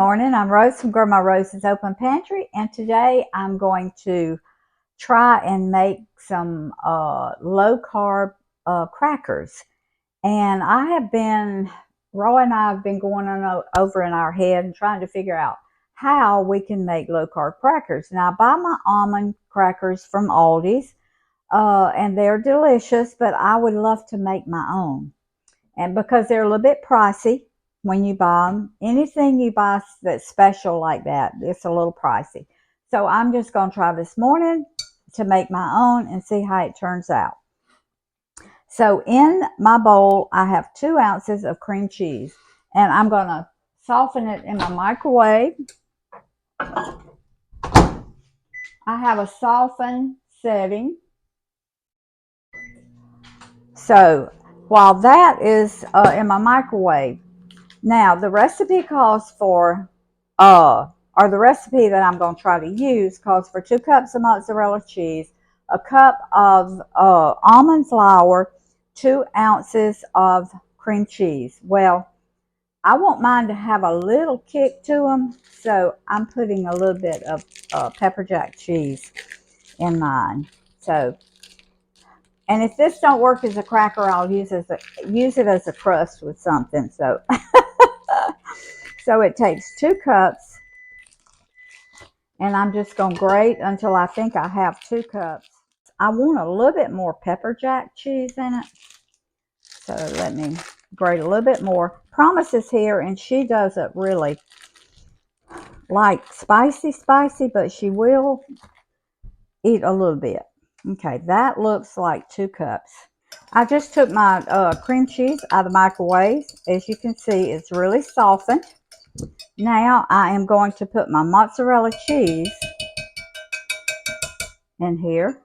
morning, I'm Rose from Grandma Rose's Open Pantry, and today I'm going to try and make some low-carb crackers. And Roy and I have been going on over in our head and trying to figure out how we can make low-carb crackers. Now, I buy my almond crackers from Aldi's, and they're delicious, but I would love to make my own. And because they're a little bit pricey, when you buy them, anything you buy that's special like that, it's a little pricey. So I'm just going to try this morning to make my own and see how it turns out. So in my bowl, I have 2 ounces of cream cheese, and I'm going to soften it in my microwave. I have a soften setting. So while that is in my microwave, now, the recipe calls for, or the recipe that I'm going to try to use calls for 2 cups of mozzarella cheese, a cup of almond flour, 2 ounces of cream cheese. Well, I want mine to have a little kick to them, so I'm putting a little bit of pepper jack cheese in mine. So, and if this don't work as a cracker, I'll use it as a crust with something. So. So it takes 2 cups, and I'm just going to grate until I think I have 2 cups. I want a little bit more pepper jack cheese in it, so let me grate a little bit more. Promise is here, and she doesn't really like spicy, but she will eat a little bit. Okay, that looks like 2 cups. I just took my cream cheese out of the microwave. As you can see, it's really softened. Now I am going to put my mozzarella cheese in here,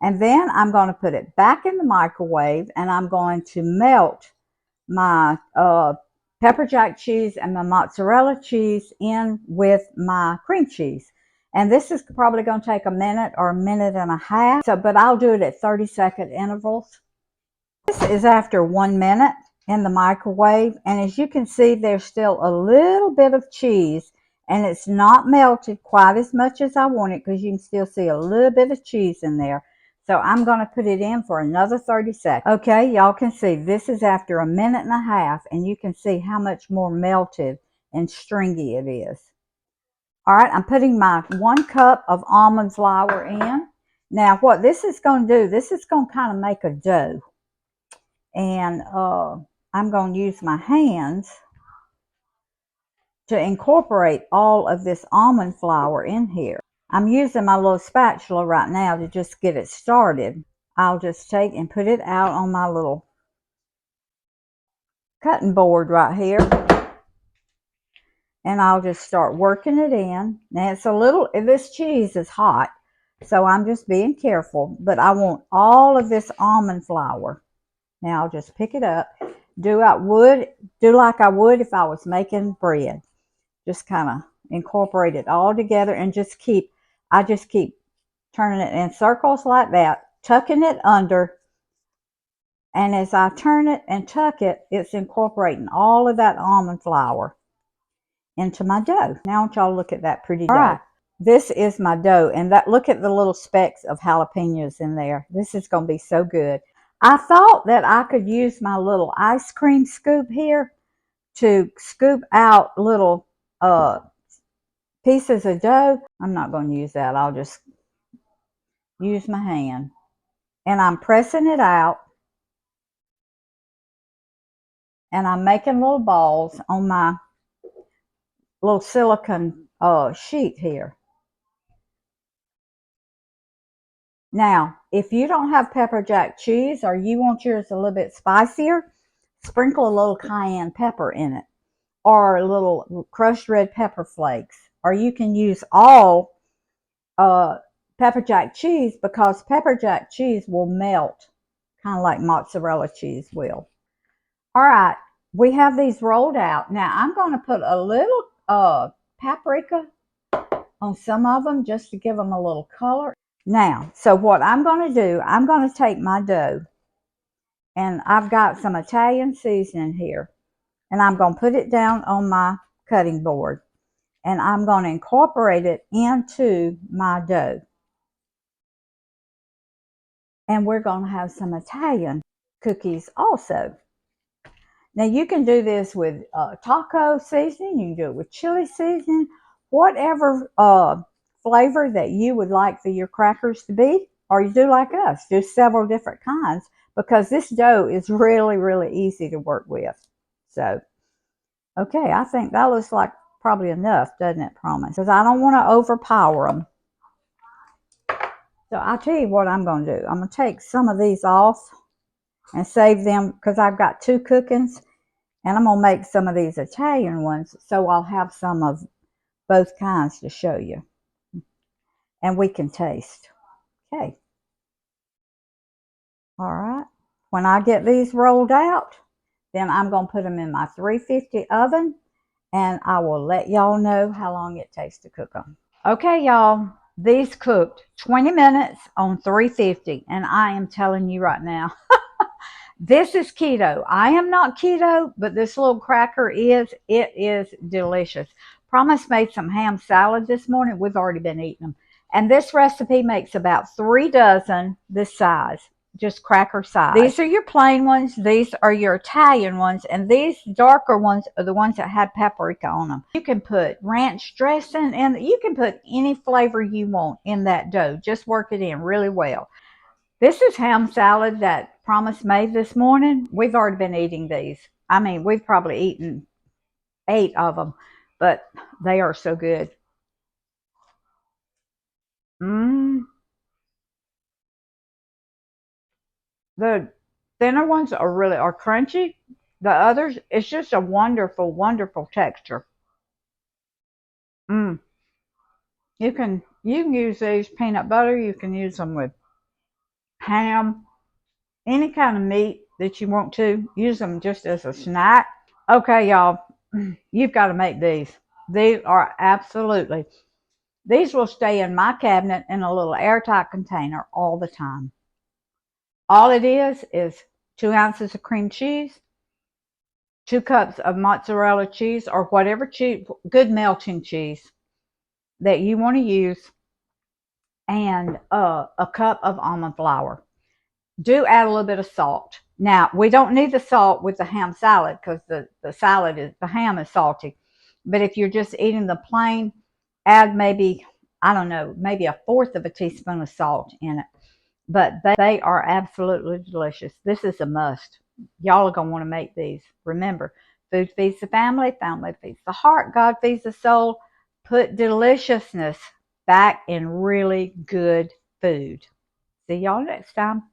and then I'm going to put it back in the microwave, and I'm going to melt my pepper jack cheese and my mozzarella cheese in with my cream cheese. And this is probably going to take a minute or a minute and a half. So, but I'll do it at 30-second intervals. This is after 1 minute in the microwave, and as you can see, there's still a little bit of cheese, and it's not melted quite as much as I want it, because you can still see a little bit of cheese in there. So I'm going to put it in for another 30 seconds. Okay, y'all can see this is after a minute and a half, and you can see how much more melted and stringy it is. All right, I'm putting my 1 cup of almond flour in. Now what this is going to do, this is going to kind of make a dough. And I'm going to use my hands to incorporate all of this almond flour in here. I'm using my little spatula right now to just get it started. I'll just take and put it out on my little cutting board right here. And I'll just start working it in. Now this cheese is hot, so I'm just being careful, but I want all of this almond flour. Now I'll just pick it up, do like I would if I was making bread. Just kind of incorporate it all together, and I just keep turning it in circles like that, tucking it under. And as I turn it and tuck it, it's incorporating all of that almond flour into my dough. Now I want y'all to look at that pretty dough. All right, this is my dough, and look at the little specks of jalapenos in there. This is going to be so good. I thought that I could use my little ice cream scoop here to scoop out little pieces of dough. I'm not going to use that. I'll just use my hand. And I'm pressing it out. And I'm making little balls on my little silicone sheet here. Now, if you don't have pepper jack cheese, or you want yours a little bit spicier, sprinkle a little cayenne pepper in it, or a little crushed red pepper flakes. Or you can use all pepper jack cheese, because pepper jack cheese will melt, kind of like mozzarella cheese will. All right, we have these rolled out. Now I'm going to put a little paprika on some of them, just to give them a little color. Now, so what I'm going to do, I'm going to take my dough, and I've got some Italian seasoning here, and I'm going to put it down on my cutting board. and I'm going to incorporate it into my dough. And we're going to have some Italian cookies also. Now you can do this with taco seasoning, you can do it with chili seasoning, whatever flavor that you would like for your crackers to be, or you do like us, do several different kinds, because this dough is really, really easy to work with. So, okay, I think that looks like probably enough, doesn't it, Promise? Because I don't want to overpower them. So I'll tell you what I'm going to do. I'm going to take some of these off and save them because I've got 2 cookings. And I'm going to make some of these Italian ones, so I'll have some of both kinds to show you. And we can taste. Okay. All right. When I get these rolled out, then I'm going to put them in my 350 oven, and I will let y'all know how long it takes to cook them. Okay, y'all. These cooked 20 minutes on 350, and I am telling you right now, this is keto. I am not keto, but this little cracker is. It is delicious. Promise made some ham salad this morning. We've already been eating them. And this recipe makes about 3 dozen this size, just cracker size. These are your plain ones. These are your Italian ones. And these darker ones are the ones that have paprika on them. You can put ranch dressing, and you can put any flavor you want in that dough. Just work it in really well. This is ham salad that Promise made this morning. We've already been eating these. I mean, we've probably eaten 8 of them, but they are so good. The thinner ones are crunchy. The others, it's just a wonderful, wonderful texture. You can use these peanut butter. You can use them with ham, any kind of meat that you want to. Use them just as a snack. Okay, y'all, you've got to make these. These are absolutely, these will stay in my cabinet in a little airtight container all the time. All it is 2 ounces of cream cheese, 2 cups of mozzarella cheese, or whatever cheese, good melting cheese that you want to use, and a cup of almond flour. Do add a little bit of salt. Now, we don't need the salt with the ham salad because the ham is salty. But if you're just eating the plain, add maybe, I don't know, maybe 1/4 of a teaspoon of salt in it. But they are absolutely delicious. This is a must. Y'all are going to want to make these. Remember, food feeds the family, family feeds the heart, God feeds the soul. Put deliciousness back in really good food. See y'all next time.